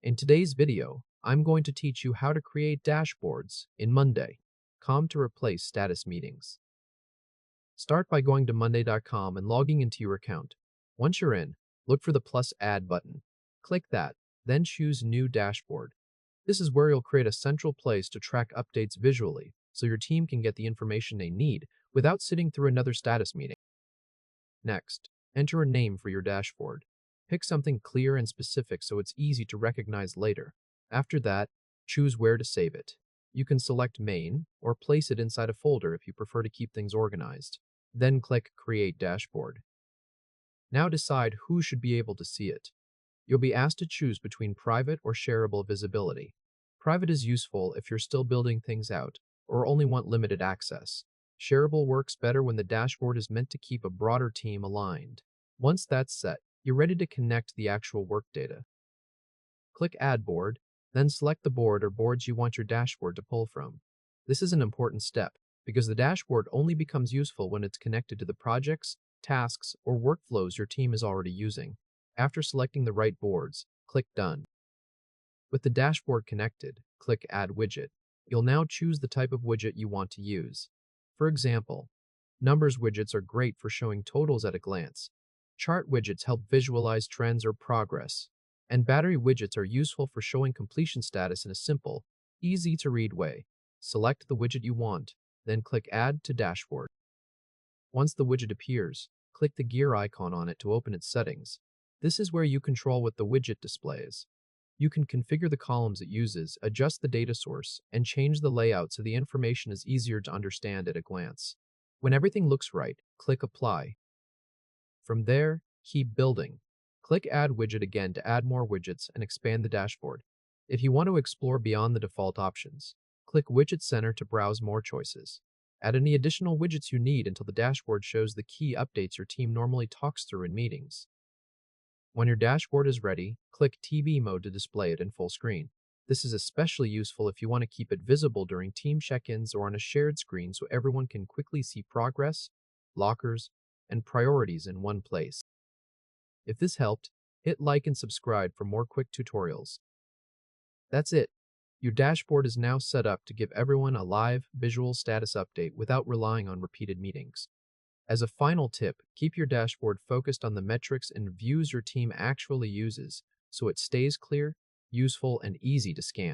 In today's video, I'm going to teach you how to create dashboards in Monday.com to replace status meetings. Start by going to monday.com and logging into your account. Once you're in, look for the plus add button. Click that, then choose New Dashboard. This is where you'll create a central place to track updates visually, so your team can get the information they need without sitting through another status meeting. Next, enter a name for your dashboard. Pick something clear and specific so it's easy to recognize later. After that, choose where to save it. You can select Main or place it inside a folder if you prefer to keep things organized. Then click Create Dashboard. Now decide who should be able to see it. You'll be asked to choose between private or shareable visibility. Private is useful if you're still building things out or only want limited access. Shareable works better when the dashboard is meant to keep a broader team aligned. Once that's set, you're ready to connect the actual work data. Click Add Board, then select the board or boards you want your dashboard to pull from. This is an important step because the dashboard only becomes useful when it's connected to the projects, tasks, or workflows your team is already using. After selecting the right boards, click Done. With the dashboard connected, click Add Widget. You'll now choose the type of widget you want to use. For example, numbers widgets are great for showing totals at a glance. Chart widgets help visualize trends or progress. And battery widgets are useful for showing completion status in a simple, easy-to-read way. Select the widget you want, then click Add to Dashboard. Once the widget appears, click the gear icon on it to open its settings. This is where you control what the widget displays. You can configure the columns it uses, adjust the data source, and change the layout so the information is easier to understand at a glance. When everything looks right, click Apply. From there, keep building. Click Add Widget again to add more widgets and expand the dashboard. If you want to explore beyond the default options, click Widget Center to browse more choices. Add any additional widgets you need until the dashboard shows the key updates your team normally talks through in meetings. When your dashboard is ready, click TV mode to display it in full screen. This is especially useful if you want to keep it visible during team check-ins or on a shared screen so everyone can quickly see progress, lockers, and priorities in one place. If this helped, hit like and subscribe for more quick tutorials. That's it. Your dashboard is now set up to give everyone a live, visual status update without relying on repeated meetings. As a final tip, keep your dashboard focused on the metrics and views your team actually uses so it stays clear, useful, and easy to scan.